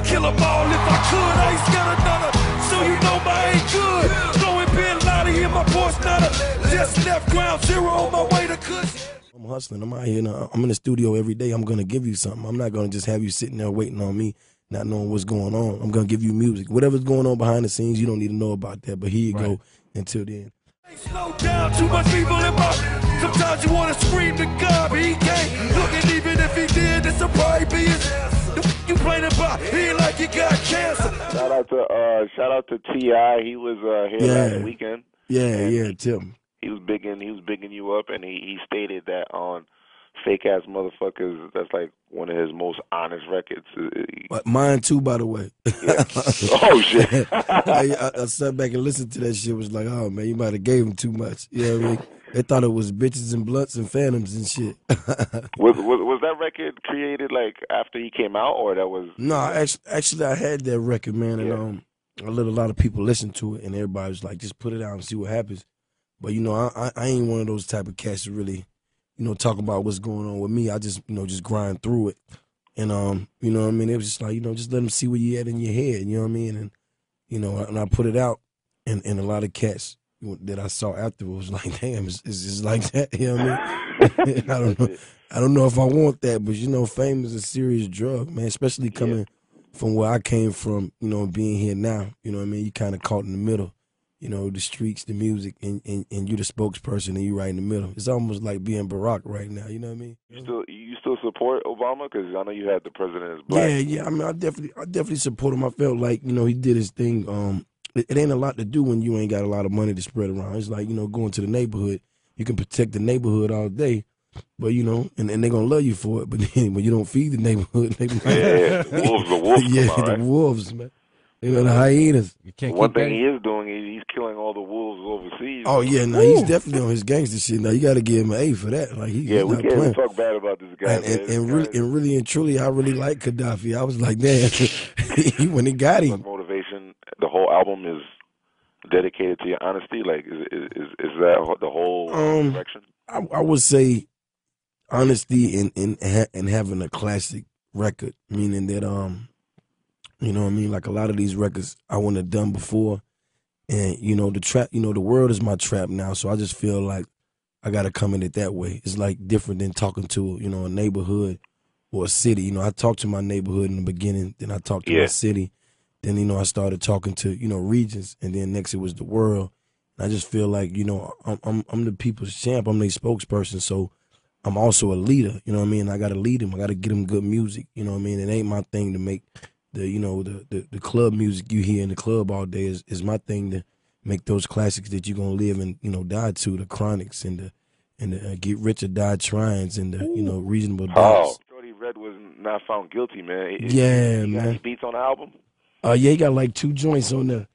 kill them all if I could. I ain't scared of none, so you know my ain't good. Throwing bin Lottie in my Porsche Nutter. Just left ground zero on my way to Kush. I'm hustling. I'm out here. I'm in the studio every day. I'm going to give you something. I'm not going to just have you sitting there waiting on me, not knowing what's going on. I'm going to give you music. Whatever's going on behind the scenes, you don't need to know about that. But here you go until then. Slow down, too much people in my. Sometimes you want to scream to God, but he can't. Look, and even if he did, this will probably be his. You playing about, he ain't like he got cancer. Shout out to T.I. He was here last weekend. Yeah, Tim. He was bigging you up, and he stated that on Fake Ass Motherfuckers, that's like one of his most honest records. Mine too, by the way. Yeah. Oh shit! I sat back and listened to that shit. Was like, oh man, you might have gave him too much. You know what I mean? They thought it was bitches and blunts and phantoms and shit. was that record created like after he came out, or that was? No, actually, I had that record, man, and I let a lot of people listen to it, and everybody was like, just put it out and see what happens. But you know, I ain't one of those type of cats to really, talk about what's going on with me. I just, just grind through it. And, you know what I mean? It was just like, just let them see where you at in your head, you know what I mean? And, and I put it out, and a lot of cats that I saw afterwards was like, damn, it's just like that, you know what I mean? I don't know if I want that, but, fame is a serious drug, man, especially coming from where I came from, being here now, you know what I mean? You kind of caught in the middle. The streets, the music, and you the spokesperson, and you right in the middle. It's almost like being Barack right now. You know what I mean? You still support Obama? Because I know you had the president as black. Yeah. I mean, I definitely support him. I felt like he did his thing. It ain't a lot to do when you ain't got a lot of money to spread around. It's like going to the neighborhood. You can protect the neighborhood all day, but and they're gonna love you for it. But then when you don't feed the neighborhood, the wolves, the wolves, man. The hyenas. One thing he is doing is he's killing all the wolves overseas. Oh yeah, no, he's definitely on his gangster shit. Now you got to give him an A for that. Like we can't even talk bad about this guy. And really and truly, I really like Gaddafi. I was like, damn, when he got him. Motivation. The whole album is dedicated to your honesty. Like, is that the whole direction? I would say honesty and having a classic record, meaning that you know what I mean? Like a lot of these records I wouldn't have done before. And, the trap, the world is my trap now. So I just feel like I got to come in it that way. It's like different than talking to, a neighborhood or a city. I talked to my neighborhood in the beginning. Then I talked to my city. Then, I started talking to, regions. And then next it was the world. And I just feel like, I'm the people's champ. I'm their spokesperson. So I'm also a leader. You know what I mean? I got to lead them. I got to get them good music. You know what I mean? It ain't my thing to make the club music you hear in the club all day is my thing to make those classics that you're gonna live and die to, the Chronics and the Get Rich or Die Tryings and the Reasonable Doubts. Shorty Red was not found guilty, man. Man. Got any beats on the album? Yeah, he got like 2 joints on there.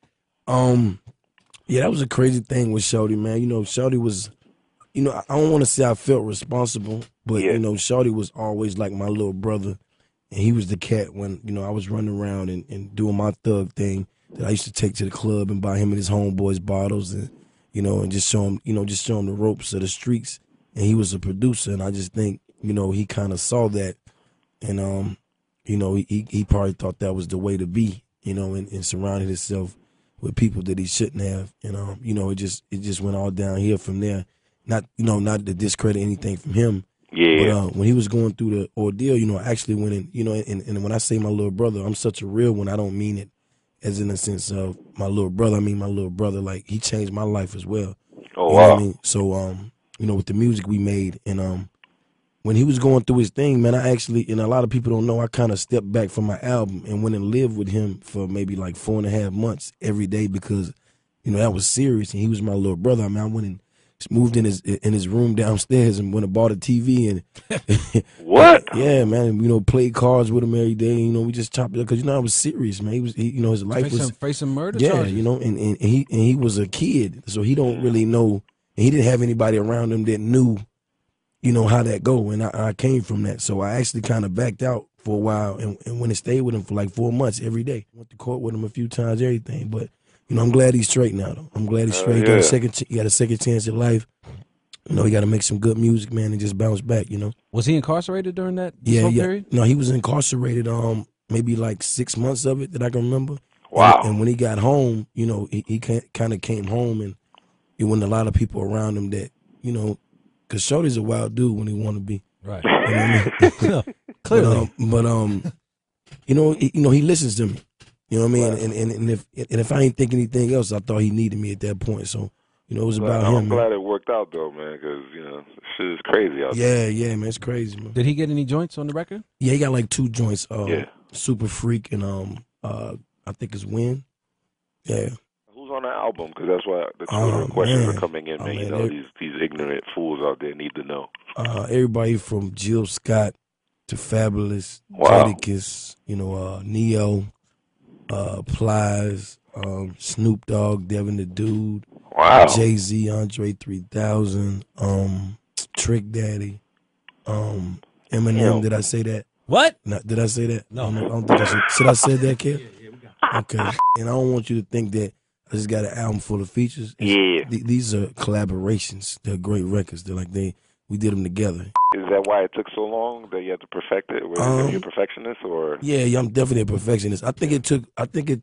Yeah, that was a crazy thing with Shorty, man. Shorty was, I don't want to say I felt responsible, but Shorty was always like my little brother. And he was the cat when, I was running around and doing my thug thing that I used to take to the club and buy him and his homeboys bottles and, and just show him, the ropes of the streets. And he was a producer. And I just think, he kind of saw that. And, he probably thought that was the way to be, and surrounded himself with people that he shouldn't have. And, it just went all downhill from there. Not to discredit anything from him. Yeah. But when he was going through the ordeal, I actually went in, and when I say my little brother, I'm such a real one. I don't mean it as in the sense of my little brother. I mean my little brother. Like, he changed my life as well. Oh, you wow. know what I mean? So, with the music we made, and when he was going through his thing, man, I actually, and a lot of people don't know, I kind of stepped back from my album and went and lived with him for maybe like 4.5 months every day because, that was serious, and he was my little brother. I mean, I went and moved in his room downstairs and went and bought a TV and what? Yeah, man. Played cards with him every day. We just chopped it up because I was serious, man. His life was facing murder. Yeah, charges. and he was a kid, so he don't really know. And he didn't have anybody around him that knew, how that go. And I came from that, so I actually kind of backed out for a while and went and stayed with him for like 4 months every day. Went to court with him a few times, everything, but. I'm glad he's straight now, though. I'm glad he's straight. He got a second chance at life. He got to make some good music, man, and just bounce back. Was he incarcerated during that whole period? No, he was incarcerated. maybe like 6 months of it that I can remember. Wow. And when he got home, you know, he kind of came home, and it wasn't a lot of people around him that, you know, because Shorty's a wild dude when he want to be. Right. You know what I mean? Clearly. But you know, he listens to me. You know what I mean? Wow. And if I ain't think anything else, I thought he needed me at that point. So, you know, it was about him. I'm glad it worked out though, man, because you know, shit is crazy out there. Yeah, man, it's crazy, man. Did he get any joints on the record? Yeah, he got like 2 joints. Yeah. Super Freak and I think it's Win. Yeah. Who's on the album? Because that's why the Twitter questions are coming in, man. You know, these ignorant fools out there need to know. Everybody from Jill Scott to Fabulous, Wow. Jadakiss, you know, Neo, Plies, Snoop Dogg, Devin the Dude, Wow. Jay-Z, Andre 3000, Trick Daddy, Eminem. Damn. Did I say that? What? No, did I say that? No. I don't think I should. Should I say that, kid? Okay. And I don't want you to think that I just got an album full of features. Yeah. These are collaborations. They're great records. They're like we did them together. Is that why it took so long that you had to perfect it? Were you a perfectionist or? Yeah, I'm definitely a perfectionist. I think it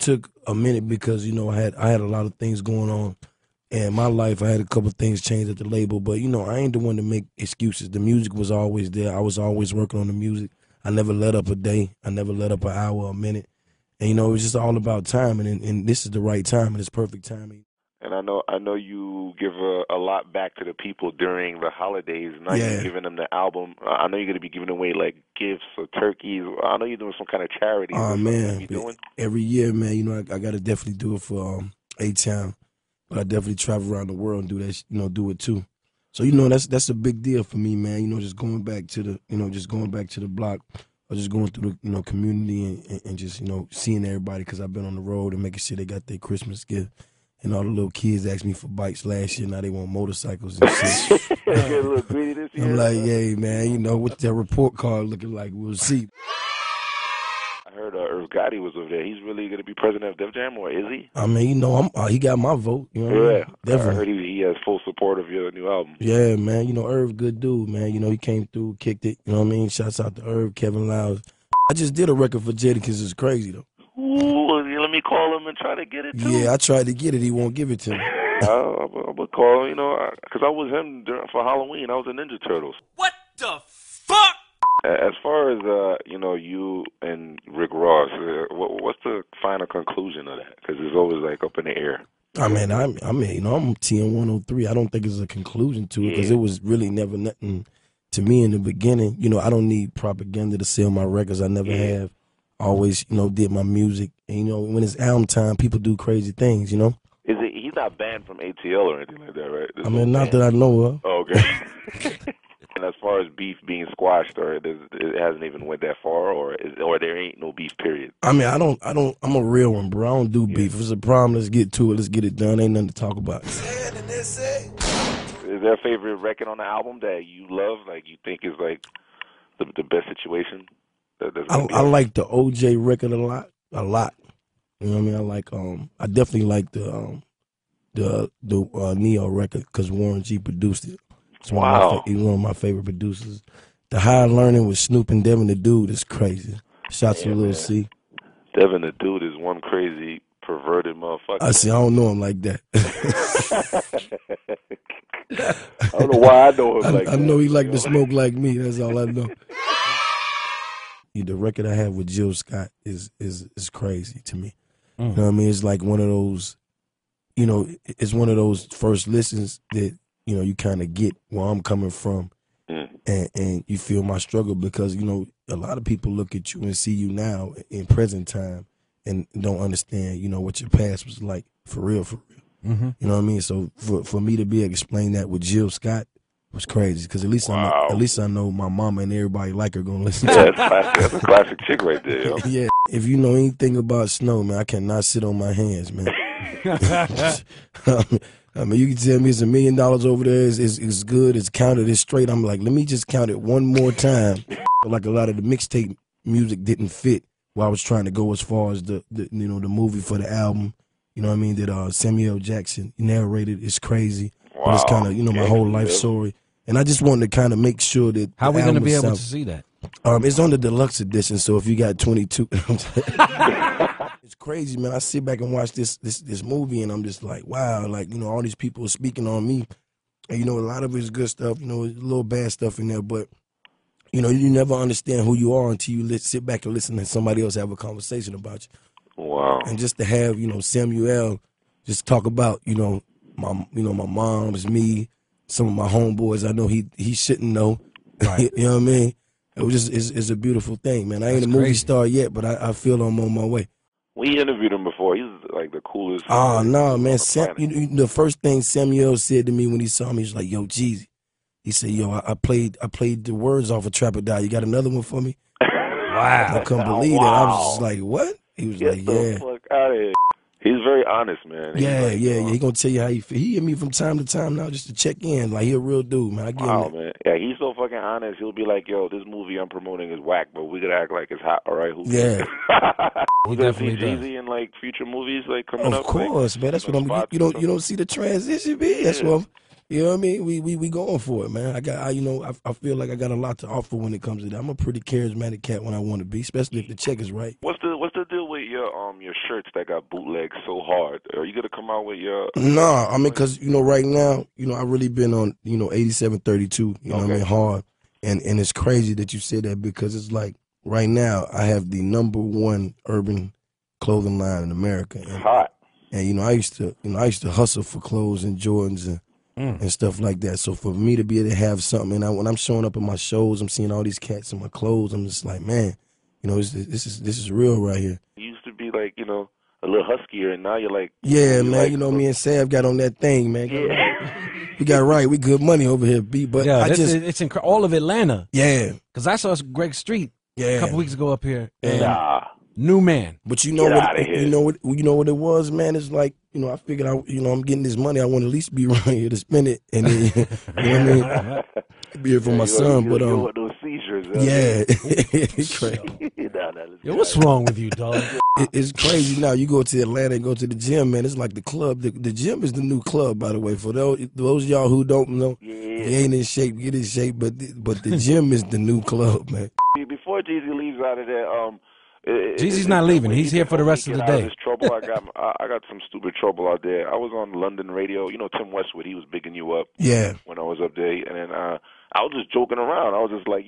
took a minute because, you know, I had a lot of things going on in my life. I had a couple of things change at the label, but, you know, I ain't the one to make excuses. The music was always there. I was always working on the music. I never let up a day. I never let up an hour, a minute. And, you know, it was just all about timing, and this is the right time, and it's perfect timing. And I know you give a lot back to the people during the holidays. Now you're giving them the album. I know you're going to be giving away like gifts or turkeys. I know you're doing some kind of charity. Oh, man. You doing? Every year, man, you know, I got to definitely do it for A-Town. But I definitely travel around the world and do that, you know, do it too. So, you know, that's a big deal for me, man. You know, just going back to the block, or just going through the, you know, community and just, you know, seeing everybody, because I've been on the road and making sure they got their Christmas gift. And all the little kids asked me for bikes last year. Now they want motorcycles and shit. Get a little greedy this year. I'm like, yeah, man, you know, what's that report card looking like? We'll see. I heard Irv Gotti was over there. He's really going to be president of Def Jam, or is he? I mean, you know, he got my vote. You know, Yeah, definitely. I heard he has full support of your new album. Yeah, man. You know, Irv, good dude, man. You know, he came through, kicked it. You know what I mean? Shouts out to Irv, Kevin Lyles. I just did a record for Jadakiss. It's crazy, though. Ooh, let me call him and try to get it, too. Yeah, I tried to get it. He won't give it to me. I'm going to call, you know, because I was him for Halloween. I was in Ninja Turtles. What the fuck? As far as, you know, you and Rick Ross, what's the final conclusion of that? Because it's always, like, up in the air. I mean, you know, I'm TN103. I don't think it's a conclusion to it, because it was really never nothing to me in the beginning. You know, I don't need propaganda to sell my records. I never have. Always, you know, did my music. And, you know, when it's album time, people do crazy things, you know? He's not banned from ATL or anything like that, right? I mean, not that I know of. Oh, okay. And as far as beef being squashed, or it hasn't even went that far, or there ain't no beef, period. I mean, I'm a real one, bro. I don't do beef. If it's a problem, let's get to it. Let's get it done. Ain't nothing to talk about. Is there a favorite record on the album that you love, like you think is like the best situation? I like the OJ record a lot. You know what I mean? I definitely like the Neo record, because Warren G produced it. He's one of my favorite producers. The High Learning with Snoop and Devin the Dude is crazy. Shouts to Lil C. Devin the Dude is one crazy perverted motherfucker. I don't know him like that. I don't know why I know him like that. I know he like to smoke like me. That's all I know. The record I have with Jill Scott is crazy to me. You know what I mean? It's like one of those, you know, it's one of those first listens that, you know, you kind of get where I'm coming from, and you feel my struggle, because, you know, a lot of people look at you and see you now in present time and don't understand, you know, what your past was like for real. You know what I mean? So for me to be able to explain that with Jill Scott was crazy, because at least I know my mama and everybody like her gonna listen to it. That's a classic chick right there, yo. Yeah. If you know anything about Snow, man, I cannot sit on my hands, man. I mean, you can tell me it's $1 million over there, it's good, it's counted, it's straight. I'm like, let me just count it one more time. Like, a lot of the mixtape music didn't fit where I was trying to go as far as the you know, the movie for the album. You know what I mean? That Samuel Jackson narrated. It's crazy. Wow. But it's kind of, you know, my whole life story. And I just wanted to kind of make sure that. How are we going to be able to see that? It's on the deluxe edition, so if you got 22, it's crazy, man. I sit back and watch this movie, and I'm just like, wow, like, you know, all these people are speaking on me, and you know, a lot of it is good stuff, you know, a little bad stuff in there, but you know, you never understand who you are until you sit back and listen to somebody else have a conversation about you. Wow. And just to have, you know, Samuel just talk about, my mom's me, some of my homeboys. I know he shouldn't know. Right. You know what I mean? It was just it's a beautiful thing, man. I ain't a movie star yet, but I feel I'm on my way. We interviewed him before. He's like the coolest. Oh no, man! The first thing Samuel said to me when he saw me, he was like, "Yo, Jeezy." He said, "Yo, I played the words off of Trapper Die. You got another one for me?" Wow! I couldn't believe that. I was just like, "What?" He was like, "Yeah." Get the fuck out of here. He's very honest, man. Yeah. He gonna tell you how he feel. He hit me from time to time now just to check in. Like, he a real dude, man. I get him. Man. Yeah, he's so fucking honest. He'll be like, "Yo, this movie I'm promoting is whack, but we gotta act like it's hot, all right?" Yeah. We gonna see Jeezy in like future movies like coming up. Of course, man. That's what I'm. You don't see the transition, man. That's what. You know what I mean? We going for it, man. I feel like I got a lot to offer when it comes to that. I'm a pretty charismatic cat when I want to be, especially if the check is right. What's the deal with your shirts that got bootlegged so hard? Are you gonna come out with your? Nah, I mean, cause right now, I really been on 8732. You know what I mean, hard, and it's crazy that you said that because it's like right now I have the #1 urban clothing line in America. And, hot. And I used to hustle for clothes and Jordans and stuff like that. So for me to be able to have something, and when I'm showing up at my shows, I'm seeing all these cats in my clothes. I'm just like, man, this is real right here. You used to be like, a little huskier, and now you're like, yeah, man. Like, me and Sav got on that thing, man. Yeah. We got right. We good money over here, B. But yeah, it's all of Atlanta. Yeah, because I saw Greg Street a couple weeks ago up here. And nah. New man. But you know what it was, man? It's like, I figured I'm getting this money. I want to at least be around here to spend it, and then, you know what I mean? Be here for my son. But those seizures. Yeah, it's crazy. Yo, what's wrong with you, dog? It's crazy now. You go to Atlanta and go to the gym, man. It's like the club. The gym is the new club, by the way. For those of y'all who don't know, you ain't in shape, get in shape. But the gym is the new club, man. Before Jeezy leaves out of there, Jeezy's not leaving. He's here for the rest of the day. This trouble, I got some stupid trouble out there. I was on London radio. Tim Westwood, he was bigging you up. Yeah. When I was up there, and then I was just joking around. I was just like,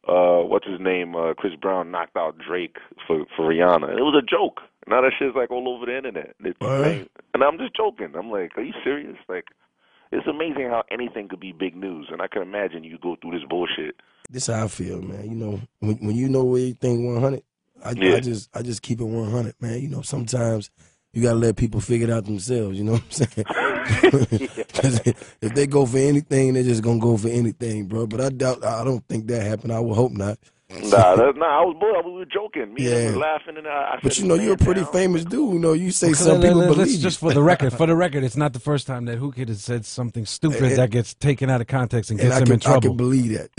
what's his name? Chris Brown knocked out Drake for Rihanna, and it was a joke. Now that shit's like all over the internet. And I'm just joking. I'm like, are you serious? Like, it's amazing how anything could be big news, and I can imagine you go through this bullshit. This is how I feel, man. When you know everything 100, I just keep it 100, man. Sometimes you gotta let people figure it out themselves. You know what I'm saying? If they go for anything, they're just gonna go for anything, bro. But I don't think that happened. I would hope not. I we were joking. Me and we were laughing, and I but you're a pretty famous dude. You say some people believe you. Just for the record, it's not the first time that Whoo Kid has said something stupid that gets taken out of context and gets him in trouble. I can believe that.